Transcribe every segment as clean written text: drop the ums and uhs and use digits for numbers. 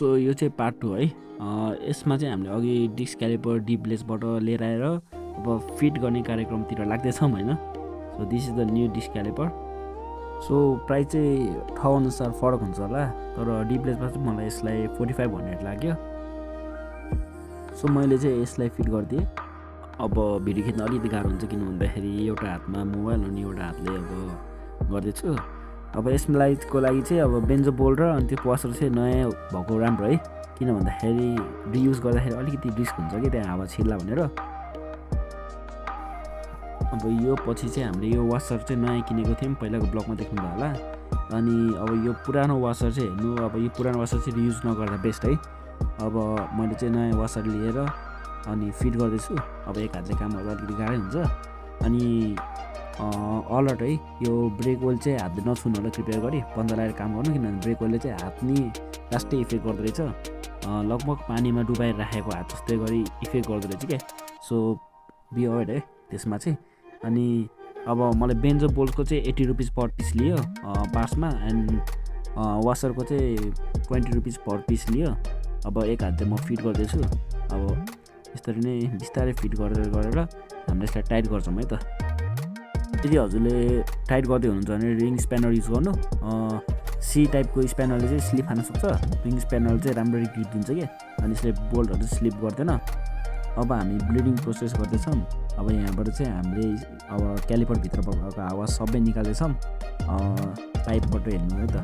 So यो चाहिँ part 2 है। यसमा चाहिँ हामीले अघि डिस्क क्यालिपर डिप्लेसबाट लिएर आएर अब फिट गर्ने कार्यक्रमतिर लाग्दैछौँ होइन। So this is the new disc caliper. So price चाहिँ ठाउँ अनुसार फरक हुन्छ होला, तर डिप्लेसमा चाहिँ मलाई यसलाई 4500 लाग्यो। सो मैले चाहिँ यसलाई फिट गरिदिएँ। अब भिडियो खिच्न अलिकति गाह्रो हुन्छ, किन भन्दाखेरि एउटा हातमा मोबाइल अनि एउटा हातले अब गर्दैछु। अब यसको लागि चाहिँ अब बेन्जो बोल्ट र अनि त्यो वासर चाहिँ नयाँ भएको राम्रो है, किन भन्दाखेरि रियुज गर्दाखेरि अलिकति रिस्क हुन्छ कि त्यहाँ हावा छिर्ला भनेर। अब यो पछि चाहिँ हामीले यो वासर चाहिँ नयाँ किनेको थियौँ, पहिलाको ब्लगमा देख्नुभयो होला। अनि अब यो पुरानो वासर चाहिँ हेर्नु, अब यो पुरानो वासर चाहिँ रियुज नगर्दा बेस्ट है। अब मैले चाहिँ नयाँ वासर लिएर अनि फिट गर्दैछु। अब एक हातले काम गर्दा अलिकति गाह्रै हुन्छ। अनि अलर्ट है, यो ब्रेक ओइल चाहिँ हातले नछुनु होला कृपया गरी, बन्द लगाएर काम गर्नु, किनभने ब्रेक ओइलले चाहिँ हात नि लास्टै इफेक्ट गर्दो रहेछ। लगभग पानीमा डुबाएर राखेको हात जस्तै गरी इफेक्ट गर्दो रहेछ क्या। सो बी अवेयर है त्यसमा चाहिँ। अनि अब मलाई बेन्जो बोल्टको चाहिँ 80 रुपिस पर पिस लियो पार्ट्समा, एन्ड वासरको चाहिँ 20 रुपिस पर पिस लियो। अब एक हातले म फिट गर्दैछु। अब यसरी नै बिस्तारै फिट गरेर हामीले यसलाई टाइट गर्छौँ है त। यदि हजुरले टाइट गर्दै हुनुहुन्छ भने रिङ स्प्यानर युज गर्नु। सी टाइपको स्प्यानरले चाहिँ स्लिप खान सक्छ, रिङ स्प्यानर चाहिँ राम्ररी ग्रिप दिन्छ क्या, अनि यसले बोल्टहरू स्लिप गर्दैन। अब हामी ब्लिडिङ प्रोसेस गर्दैछौँ। अब यहाँबाट चाहिँ हामीले अब क्यालिपरभित्र भएको हावा सबै निकाल्दैछौँ पाइपबाट हेर्नु है त।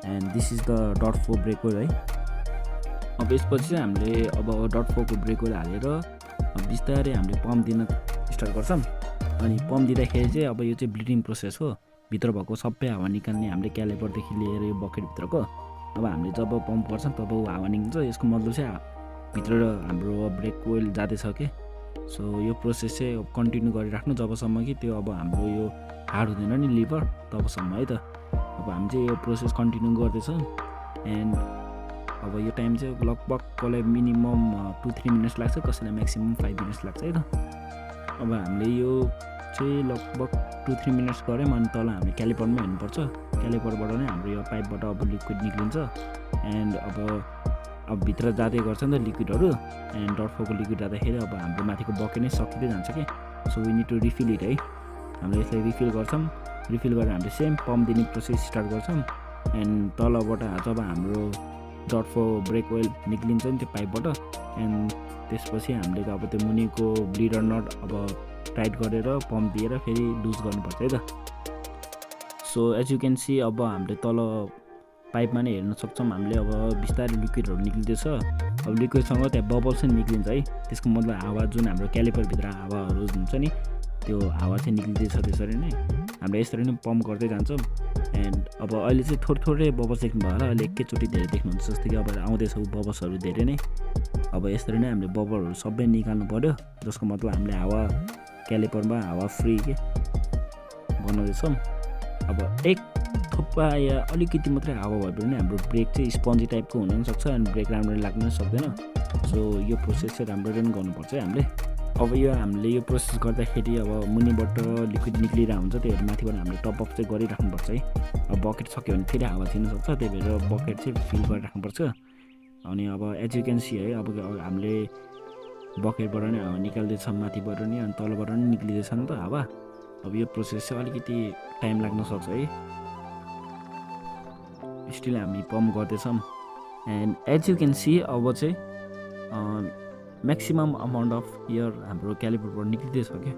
And this is the dot 4 brake oil है। अब यसपछि चाहिँ हामीले अब डट 4 को ब्रेक ओइल हालेर बिस्तारै हामीले पम्प दिन स्टार्ट गर्छौँ। अनि पम्प दिँदाखेरि चाहिँ अब यो चाहिँ ब्लिडिङ प्रोसेस हो, भित्र भएको सबै हावा निकाल्ने हामीले क्यालिपरदेखि लिएर यो बकेटभित्रको। अब हामीले जब पम्प गर्छौँ तब हावा निक्लिन्छ, यसको मतलब चाहिँ भित्र हाम्रो ब्रेक ओइल जाँदैछ कि। सो यो प्रोसेस चाहिँ कन्टिन्यू गरिराख्नु जबसम्म कि त्यो अब हाम्रो यो हार्ड हुँदैन नि लिभर, तबसम्म है त। अब हामी चाहिँ यो प्रोसेस कन्टिन्यू गर्दैछौँ। एन्ड अब यो टाइम चाहिँ लगभग कसलाई मिनिमम 2-3 मिनट्स लाग्छ, कसैलाई म्याक्सिमम 5 मिनट्स लाग्छ है त। अब हामीले यो चाहिँ लगभग 2-3 मिनट्स गऱ्यौँ। अनि तल हामीले क्यालिपरमा हेर्नुपर्छ, क्यालिपरबाट नै हाम्रो यो पाइपबाट अब लिक्विड निक्लिन्छ। एन्ड अब भित्र जाँदै गर्छ नि त लिक्विडहरू। एन्ड डट 4 को लिक्विड जाँदाखेरि अब हाम्रो माथिको बकेट नै सकिँदै जान्छ कि। So we need to refill it है। हामीले यसलाई रिफिल गर्छौँ। रिफिल गरेर हामीले सेम पम्प दिने प्रोसेस स्टार्ट गर्छौँ। एन्ड तलबाट जब हाम्रो डट 4 ब्रेक ओइल निक्लिन्छ नि त्यो पाइपबाट, एन्ड त्यसपछि हामीले त अब त्यो मुनिको ब्लिडर नट अब टाइट गरेर पम्प दिएर फेरि लुज गर्नुपर्छ है त। So as you can see अब हामीले तल पाइपमा नै हेर्न सक्छौँ, हामीले अब बिस्तारै लिक्विडहरू निक्लिँदैछ। अब लिक्विडसँग त्यहाँ बबल्स पनि निक्लिन्छ है, त्यसको मतलब हावा जुन हाम्रो क्यालिपरभित्र हावाहरू हुन्छ नि त्यो हावा चाहिँ निक्लिँदैछ। त्यसरी नै हामीले यसरी नै पम्प गर्दै जान्छौँ। एन्ड अब अहिले चाहिँ थोरै बबल्स देख्नुभयो होला, अहिले एकैचोटि धेरै देख्नुहुन्छ, जस्तो कि अब आउँदैछ बबल्सहरू धेरै नै। अब यसरी नै हामीले बबलहरू सबै निकाल्नु पऱ्यो, जसको मतलब हामीले हावा क्यालिपरमा हावा फ्री के बनाउँदैछौँ। अब एक थोपा या अलिकति मात्रै हावा भए पनि हाम्रो ब्रेक चाहिँ स्पन्जी टाइपको हुन पनि सक्छ, अनि ब्रेक राम्ररी लाग्न सक्दैन। सो यो प्रोसेस चाहिँ राम्ररी नै गर्नुपर्छ है हामीले। अब यो हामीले यो प्रोसेस गर्दाखेरि अब मुनिबाट लिक्विड निक्लिरहेको हुन्छ, त्यही भएर माथिबाट हामीले टपअप चाहिँ गरिराख्नुपर्छ है। अब बकेट सक्यो भने फेरि हावा छिर्न सक्छ, त्यही भएर बकेट चाहिँ फिल गरिराख्नुपर्छ। अनि अब एज यु क्यान सी है, अब हामीले बकेटबाट नै हावा निकाल्दैछौँ माथिबाट नि, अनि तलबाट नि निक्लिँदैछ नि त हावा। अब यो प्रोसेस चाहिँ अलिकति टाइम लाग्न सक्छ है। स्टिल हामी पम्प गर्दैछौँ। And as you can see अब चाहिँ म्याक्सिमम अमाउन्ट अफ एयर हाम्रो क्यालिपरबाट निक्लिँदैछ क्या।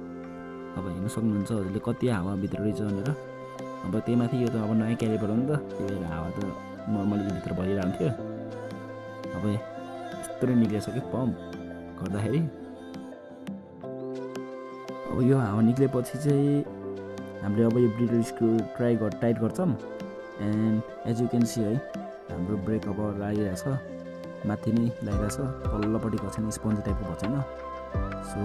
अब हेर्न सक्नुहुन्छ हजुरले कति हावा भित्र रहेछ भनेर। अब त्यही माथि यो त अब नयाँ क्यालिपर हो नि त, त्यही भएर हावा त नर्मली भित्र भइरहन्थ्यो। अब यस्तै निक्लिएछ कि पम्प गर्दाखेरि। अब यो हावा निक्लेपछि चाहिँ हामीले अब यो ब्लिडर स्क्रु टाइट गर्छौँ। And as you can see है, हाम्रो ब्रेक अब लागिरहेछ, माथि नै लागिरहेछ, तल्लोपट्टिको छैन, स्पन्जी टाइपको भएको छैन। सो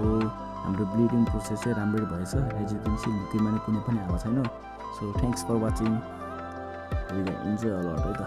हाम्रो ब्लिडिङ प्रोसेस चाहिँ राम्ररी भएछ। एज यु क्यान सी लिक्विडमा नै कुनै पनि हावा छैन। So thanks for watching, enjoy a lot है त।